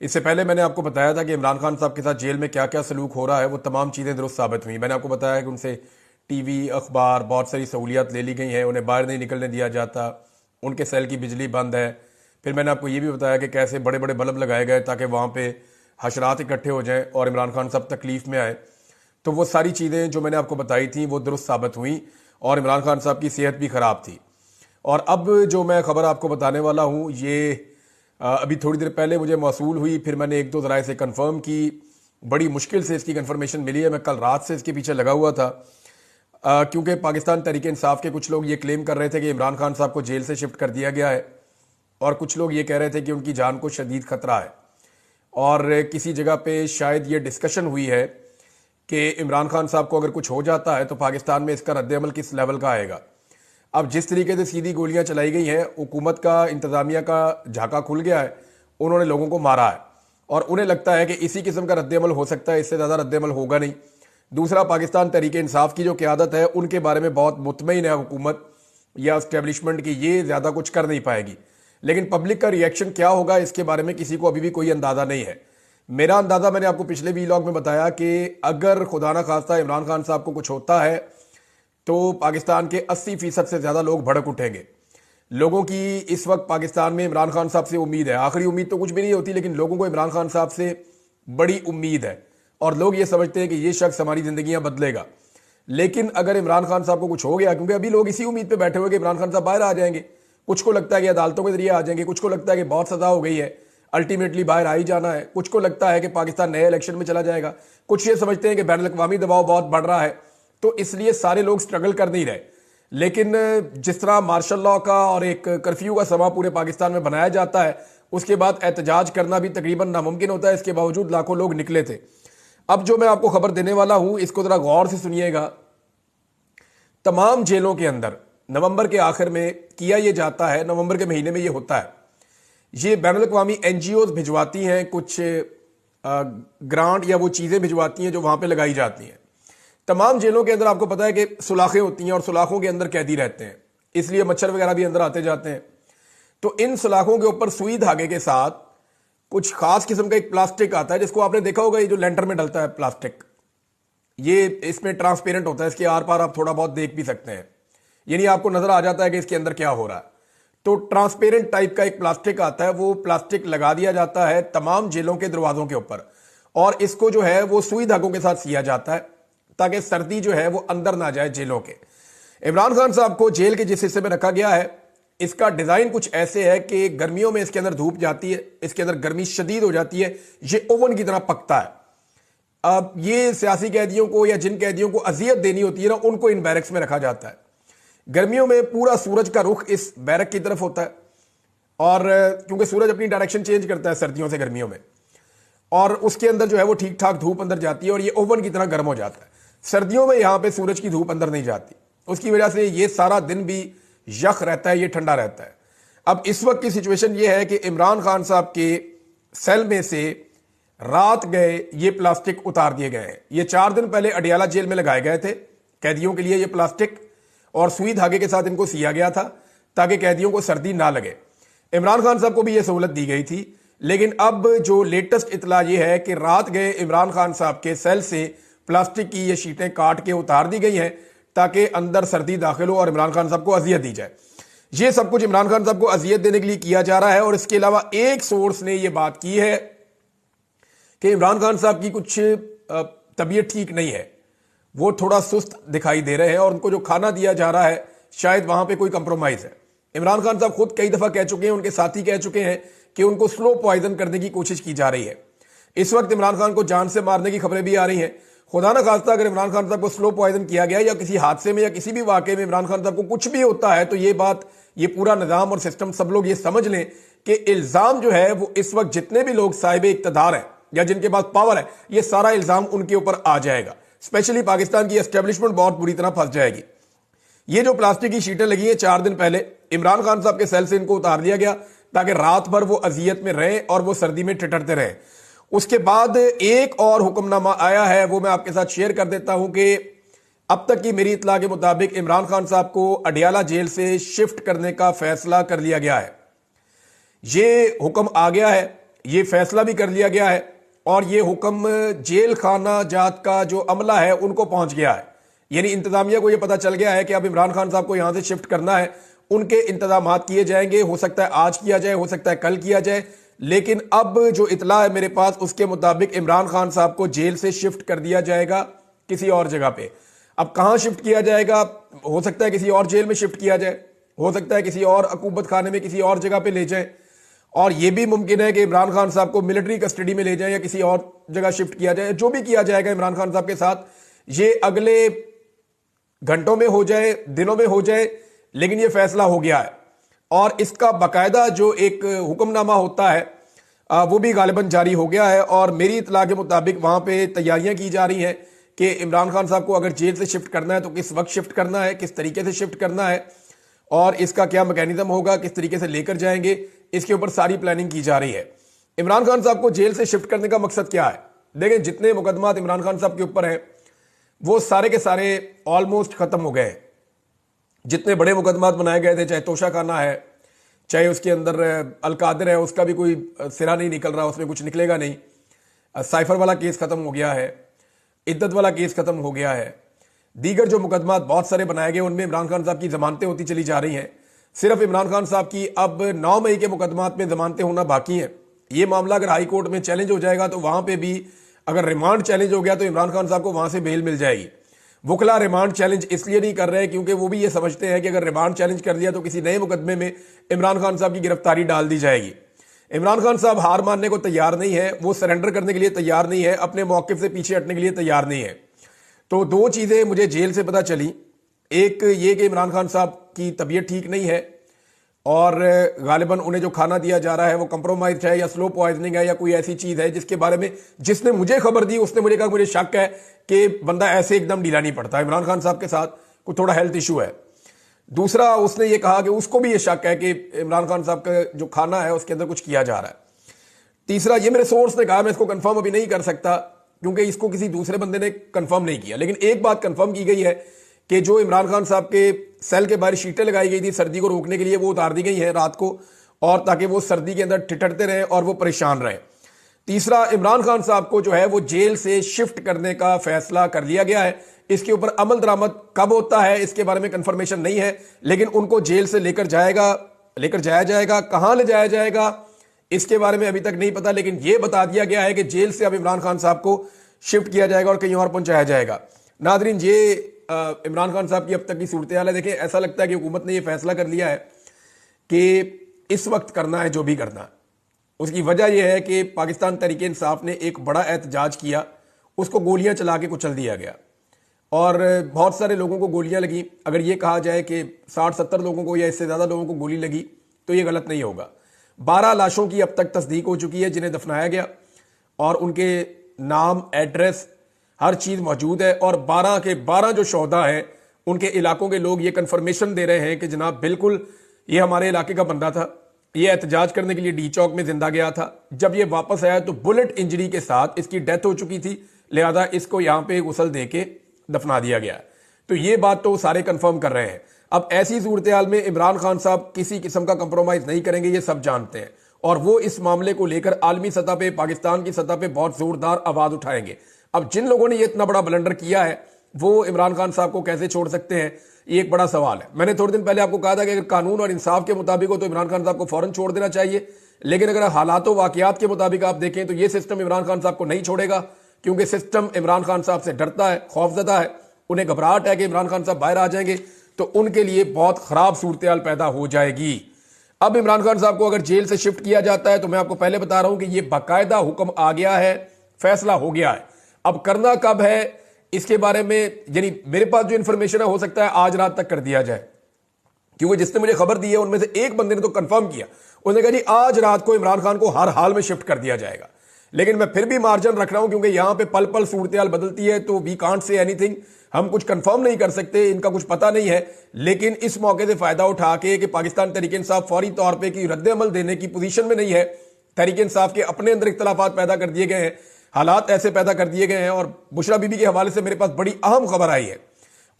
इससे पहले मैंने आपको बताया था कि इमरान खान साहब के साथ जेल में क्या क्या सलूक हो रहा है, वो तमाम चीज़ें दुरुस्त साबित हुई। मैंने आपको बताया कि उनसे टीवी, अखबार, बहुत सारी सहूलियात ले ली गई हैं, उन्हें बाहर नहीं निकलने दिया जाता, उनके सेल की बिजली बंद है। फिर मैंने आपको ये भी बताया कि कैसे बड़े बड़े बल्ब लगाए गए ताकि वहाँ पे हशरात इकट्ठे हो जाएं और इमरान खान साहब तकलीफ में आए। तो वो सारी चीज़ें जो मैंने आपको बताई थी वो दुरुस्त साबित हुई और इमरान खान साहब की सेहत भी ख़राब थी। और अब जो मैं खबर आपको बताने वाला हूँ ये अभी थोड़ी देर पहले मुझे मौसूल हुई, फिर मैंने एक दो ज़राए से कंफर्म की। बड़ी मुश्किल से इसकी कंफर्मेशन मिली है, मैं कल रात से इसके पीछे लगा हुआ था। क्योंकि पाकिस्तान तहरीक इंसाफ के कुछ लोग ये क्लेम कर रहे थे कि इमरान खान साहब को जेल से शिफ्ट कर दिया गया है और कुछ लोग ये कह रहे थे कि उनकी जान को शदीद खतरा है। और किसी जगह पे शायद ये डिस्कशन हुई है कि इमरान खान साहब को अगर कुछ हो जाता है तो पाकिस्तान में इसका रद्द-ए-अमल किस लेवल का आएगा। अब जिस तरीके से सीधी गोलियां चलाई गई हैं, हुकूमत का, इंतजामिया का झाका खुल गया है, उन्होंने लोगों को मारा है और उन्हें लगता है कि इसी किस्म का रद्द-ए-अमल हो सकता है, इससे ज़्यादा रद्द-ए-अमल होगा नहीं। दूसरा, पाकिस्तान तहरीक इंसाफ की जो क़यादत है उनके बारे में बहुत मुतमईन है हुकूमत या इस्टेब्लिशमेंट की, ये ज़्यादा कुछ कर नहीं पाएगी। लेकिन पब्लिक का रिएक्शन क्या होगा इसके बारे में किसी को अभी भी कोई अंदाज़ा नहीं है। मेरा अंदाज़ा मैंने आपको पिछले वीलॉग में बताया कि अगर खुदा ना खास्ता इमरान खान साहब को कुछ होता है तो पाकिस्तान के 80% से ज़्यादा लोग भड़क उठेंगे। लोगों की इस वक्त पाकिस्तान में इमरान खान साहब से उम्मीद है। आखिरी उम्मीद तो कुछ भी नहीं होती, लेकिन लोगों को इमरान खान साहब से बड़ी उम्मीद है और लोग ये समझते हैं कि ये शख्स हमारी ज़िंदगियां बदलेगा। लेकिन अगर इमरान खान साहब को कुछ हो गया, क्योंकि अभी लोग इसी उम्मीद पे बैठे हुए कि इमरान खान साहब बाहर आ जाएंगे, कुछ को लगता है कि अदालतों के जरिए आ जाएंगे, कुछ को लगता है कि बहुत सजा हो गई है, अल्टीमेटली बाहर आ ही जाना है, कुछ को लगता है कि पाकिस्तान नए इलेक्शन में चला जाएगा, कुछ ये समझते हैं कि बैन अवी दबाव बहुत बढ़ रहा है, तो इसलिए सारे लोग स्ट्रगल कर नहीं रहे। लेकिन जिस तरह मार्शल लॉ का और एक कर्फ्यू का समा पूरे पाकिस्तान में बनाया जाता है, उसके बाद एहतजाज करना भी तकरीबन नामुमकिन होता है। इसके बावजूद लाखों लोग निकले थे। अब जो मैं आपको खबर देने वाला हूं इसको जरा गौर से सुनिएगा। तमाम जेलों के अंदर नवंबर के आखिर में किया यह जाता है, नवंबर के महीने में यह होता है, ये बैनुल अक़वामी एनजीओज भिजवाती हैं कुछ ग्रांट या वो चीज़ें भिजवाती हैं जो वहां पे लगाई जाती हैं। तमाम जेलों के अंदर आपको पता है कि सुलाखें होती हैं और सुलाखों के अंदर कैदी रहते हैं, इसलिए मच्छर वगैरह भी अंदर आते जाते हैं। तो इन सुलाखों के ऊपर सुई धागे के साथ कुछ खास किस्म का एक प्लास्टिक आता है, जिसको आपने देखा होगा, ये जो लेंटर में डलता है प्लास्टिक, ये इसमें ट्रांसपेरेंट होता है, इसके आर पार आप थोड़ा बहुत देख भी सकते हैं, यानी आपको नजर आ जाता है कि इसके अंदर क्या हो रहा है। तो ट्रांसपेरेंट टाइप का एक प्लास्टिक आता है, वो प्लास्टिक लगा दिया जाता है तमाम जेलों के दरवाजों के ऊपर और इसको जो है वो सुई धागों के साथ सिया जाता है ताकि सर्दी जो है वो अंदर ना जाए जेलों के। इमरान खान साहब को जेल के जिस हिस्से में रखा गया है, इसका डिजाइन कुछ ऐसे है कि गर्मियों में इसके अंदर धूप जाती है, इसके अंदर गर्मी शदीद हो जाती है, ये ओवन की तरह पकता है। अब ये सियासी कैदियों को या जिन कैदियों को अजियत देनी होती है ना, उनको इन बैरक्स में रखा जाता है। गर्मियों में पूरा सूरज का रुख इस बैरक की तरफ होता है और क्योंकि सूरज अपनी डायरेक्शन चेंज करता है सर्दियों से गर्मियों में, और उसके अंदर जो है वो ठीक ठाक धूप अंदर जाती है और ये ओवन की तरह गर्म हो जाता है। सर्दियों में यहां पे सूरज की धूप अंदर नहीं जाती, उसकी वजह से ये सारा दिन भी यख रहता है, ये ठंडा रहता है। अब इस वक्त की सिचुएशन ये है कि इमरान खान साहब के सेल में से रात गए ये प्लास्टिक उतार दिए गए हैं। ये 4 दिन पहले अडियाला जेल में लगाए गए थे कैदियों के लिए ये प्लास्टिक, और सुई धागे के साथ इनको सिया गया था ताकि कैदियों को सर्दी ना लगे। इमरान खान साहब को भी यह सहूलत दी गई थी, लेकिन अब जो लेटेस्ट इतला यह है कि रात गए इमरान खान साहब के सेल से प्लास्टिक की ये शीटें काट के उतार दी गई हैं ताकि अंदर सर्दी दाखिल हो और इमरान खान साहब को अजियत दी जाए। ये सब कुछ इमरान खान साहब को अजियत देने के लिए किया जा रहा है। और इसके अलावा एक सोर्स ने यह बात की है कि इमरान खान साहब की कुछ तबीयत ठीक नहीं है, वो थोड़ा सुस्त दिखाई दे रहे हैं और उनको जो खाना दिया जा रहा है शायद वहां पे कोई कंप्रोमाइज है। इमरान खान साहब खुद कई दफा कह चुके हैं, उनके साथी कह चुके हैं कि उनको स्लो पॉइजन करने की कोशिश की जा रही है। इस वक्त इमरान खान को जान से मारने की खबरें भी आ रही हैं। खुदा ना खास्ता अगर इमरान खान साहब को स्लो पॉइजन किया गया या किसी हादसे में या किसी भी वाकये में इमरान खान साहब को कुछ भी होता है, तो ये बात, ये पूरा निजाम और सिस्टम, सब लोग ये समझ लें कि इल्जाम जो है वो इस वक्त जितने भी लोग साहिब इक्तदार हैं या जिनके पास पावर है, ये सारा इल्जाम उनके ऊपर आ जाएगा। स्पेशली पाकिस्तान की एस्टेब्लिशमेंट बहुत बुरी तरह फंस जाएगी। ये जो प्लास्टिक की शीटें लगी हैं 4 दिन पहले इमरान खान साहब के सेल से इनको उतार दिया गया ताकि रात भर वो अजियत में रहें और वो सर्दी में ठिठरते रहें। उसके बाद एक और हुक्मनामा आया है, वो मैं आपके साथ शेयर कर देता हूं कि अब तक की मेरी इत्तला के मुताबिक इमरान खान साहब को अडियाला जेल से शिफ्ट करने का फैसला कर लिया गया है। ये हुक्म आ गया है। ये फैसला भी कर लिया गया है और ये हुक्म जेल खाना जात का जो अमला है उनको पहुंच गया है। यानी इंतजामिया को ये पता चल गया है कि अब इमरान खान साहब को यहां से शिफ्ट करना है, उनके इंतजाम किए जाएंगे। हो सकता है आज किया जाए, हो सकता है कल किया जाए, लेकिन अब जो इतला है मेरे पास उसके मुताबिक इमरान खान साहब को जेल से शिफ्ट कर दिया जाएगा किसी और जगह पे। अब कहां शिफ्ट किया जाएगा, हो सकता है किसी और जेल में शिफ्ट किया जाए, हो सकता है किसी और अकूबत खाने में किसी और जगह पे ले जाए, और यह भी मुमकिन है कि इमरान खान साहब को मिलिट्री कस्टडी में ले जाए या किसी और जगह शिफ्ट किया जाए। जो भी किया जाएगा इमरान खान साहब के साथ, ये अगले घंटों में हो जाए, दिनों में हो जाए, लेकिन यह फैसला हो गया है। और इसका बाकायदा जो एक हुक्मनामा होता है वो भी गालिबन जारी हो गया है। और मेरी इतला के मुताबिक वहां पे तैयारियां की जा रही हैं कि इमरान खान साहब को अगर जेल से शिफ्ट करना है तो किस वक्त शिफ्ट करना है, किस तरीके से शिफ्ट करना है, और इसका क्या मैकेनिज्म होगा, किस तरीके से लेकर जाएंगे, इसके ऊपर सारी प्लानिंग की जा रही है। इमरान खान साहब को जेल से शिफ्ट करने का मकसद क्या है? देखें, जितने मुकदमात इमरान खान साहब के ऊपर हैं वो सारे के सारे ऑलमोस्ट खत्म हो गए। जितने बड़े मुकदमात बनाए गए थे, चाहे तोशा खाना है, चाहे उसके अंदर अलकादिर है, उसका भी कोई सिरा नहीं निकल रहा, उसमें कुछ निकलेगा नहीं। साइफर वाला केस खत्म हो गया है, इद्दत वाला केस खत्म हो गया है। दीगर जो मुकदमात बहुत सारे बनाए गए उनमें इमरान खान साहब की जमानतें होती चली जा रही हैं। सिर्फ इमरान खान साहब की अब 9 मई के मुकदमात में जमानतें होना बाकी हैं। ये मामला अगर हाई कोर्ट में चैलेंज हो जाएगा तो वहां पे भी अगर रिमांड चैलेंज हो गया तो इमरान खान साहब को वहां से बेल मिल जाएगी। वकला रिमांड चैलेंज इसलिए नहीं कर रहे क्योंकि वो भी ये समझते हैं कि अगर रिमांड चैलेंज कर दिया तो किसी नए मुकदमे में इमरान खान साहब की गिरफ्तारी डाल दी जाएगी। इमरान खान साहब हार मानने को तैयार नहीं है, वो सरेंडर करने के लिए तैयार नहीं है, अपने मौके से पीछे हटने के लिए तैयार नहीं है। तो दो चीजें मुझे जेल से पता चली, एक ये कि इमरान खान साहब की तबीयत ठीक नहीं है और गालिबन उन्हें जो खाना दिया जा रहा है वो कंप्रोमाइज है या स्लो पॉइजनिंग है या कोई ऐसी चीज है जिसके बारे में जिसने मुझे खबर दी उसने मुझे कहा मुझे शक है कि बंदा ऐसे एकदम ढीला नहीं पड़ता, इमरान खान साहब के साथ कोई थोड़ा हेल्थ इशू है। दूसरा, उसने ये कहा कि उसको भी ये शक है कि इमरान खान साहब का जो खाना है उसके अंदर कुछ किया जा रहा है। तीसरा, ये मेरे सोर्स ने कहा, मैं इसको कंफर्म अभी नहीं कर सकता क्योंकि इसको किसी दूसरे बंदे ने कंफर्म नहीं किया, लेकिन एक बात कंफर्म की गई है कि जो इमरान खान साहब के सेल के बाहर शीटें लगाई गई थी सर्दी को रोकने के लिए वो उतार दी गई हैं रात को, और ताकि वो सर्दी के अंदर ठिठरते रहें और वो परेशान रहें। तीसरा, इमरान खान साहब को जो है वो जेल से शिफ्ट करने का फैसला कर लिया गया है। इसके ऊपर अमल दरामद कब होता है इसके बारे में कंफर्मेशन नहीं है, लेकिन उनको जेल से लेकर जाया जाएगा। कहां ले जाया जाएगा इसके बारे में अभी तक नहीं पता, लेकिन यह बता दिया गया है कि जेल से अब इमरान खान साहब को शिफ्ट किया जाएगा और कहीं और पहुंचाया जाएगा। नादरीन, ये इमरान खान साहब की अब तक की सूरत हाल है। देखें, ऐसा लगता है कि हुकूमत ने यह फैसला कर लिया है कि इस वक्त करना है जो भी करना है। उसकी वजह यह है कि पाकिस्तान तहरीक-ए-इंसाफ ने एक बड़ा एहतजाज किया, उसको गोलियां चला के कुचल दिया गया और बहुत सारे लोगों को गोलियां लगी। अगर यह कहा जाए कि 60-70 लोगों को या इससे ज्यादा लोगों को गोली लगी तो यह गलत नहीं होगा। 12 लाशों की अब तक तस्दीक हो चुकी है जिन्हें दफनाया गया और उनके नाम, एड्रेस, हर चीज मौजूद है। और 12 के 12 जो शोहदा हैं उनके इलाकों के लोग ये कंफर्मेशन दे रहे हैं कि जनाब बिल्कुल ये हमारे इलाके का बंदा था, ये एहतजाज करने के लिए डी चौक में जिंदा गया था, जब ये वापस आया तो बुलेट इंजरी के साथ इसकी डेथ हो चुकी थी, लिहाजा इसको यहां पे गुसल दे के दफना दिया गया। तो ये बात तो सारे कंफर्म कर रहे हैं। अब ऐसी सूरत हाल में इमरान खान साहब किसी किस्म का कंप्रोमाइज नहीं करेंगे, ये सब जानते हैं, और वो इस मामले को लेकर आलमी सतह पे, पाकिस्तान की सतह पे बहुत जोरदार आवाज उठाएंगे। अब जिन लोगों ने ये इतना बड़ा ब्लंडर किया है वो इमरान खान साहब को कैसे छोड़ सकते हैं, ये एक बड़ा सवाल है। मैंने थोड़े दिन पहले आपको कहा था कि अगर कानून और इंसाफ के मुताबिक हो तो इमरान खान साहब को फौरन छोड़ देना चाहिए, लेकिन अगर हालात वाकयात के मुताबिक आप देखें तो ये सिस्टम इमरान खान साहब को नहीं छोड़ेगा, क्योंकि सिस्टम इमरान खान साहब से डरता है, खौफजदा है, उन्हें घबराहट है कि इमरान खान साहब बाहर आ जाएंगे तो उनके लिए बहुत खराब सूरत हाल पैदा हो जाएगी। अब इमरान खान साहब को अगर जेल से शिफ्ट किया जाता है तो मैं आपको पहले बता रहा हूं कि यह बाकायदा हुक्म आ गया है, फैसला हो गया है। अब करना कब है इसके बारे में, यानी मेरे पास जो इंफॉर्मेशन है हो सकता है आज रात तक कर दिया जाए, क्योंकि जिसने मुझे खबर दी है उनमें से एक बंदे ने तो कंफर्म किया, उसने कहा जी आज रात को इमरान खान को हर हाल में शिफ्ट कर दिया जाएगा। लेकिन मैं फिर भी मार्जिन रख रहा हूं क्योंकि यहां पे पल पल सूरत हाल बदलती है, तो वी कांट से एनीथिंग, हम कुछ कंफर्म नहीं कर सकते, इनका कुछ पता नहीं है। लेकिन इस मौके से फायदा उठा के कि पाकिस्तान तहरीक-ए-इंसाफ फौरी तौर पर की रद्द अमल देने की पोजीशन में नहीं है, तहरीक-ए-इंसाफ के अपने अंदर इख्तलाफात पैदा कर दिए गए हैं, हालात ऐसे पैदा कर दिए गए हैं। और बुशरा बीबी के हवाले से मेरे पास बड़ी अहम खबर आई है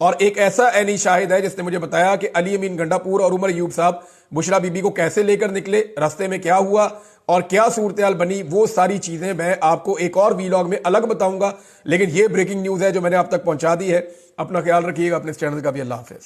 और एक ऐसा एनी शाहिद है जिसने मुझे बताया कि अली अमीन गंडापुर और उमर अयूब साहब बुशरा बीबी को कैसे लेकर निकले, रास्ते में क्या हुआ और क्या सूरत बनी, वो सारी चीजें मैं आपको एक और वीलॉग में अलग बताऊंगा। लेकिन ये ब्रेकिंग न्यूज है जो मैंने आप तक पहुंचा दी है। अपना ख्याल रखिएगा, अपने इस चैनल का भी। अल्लाह हाफिज।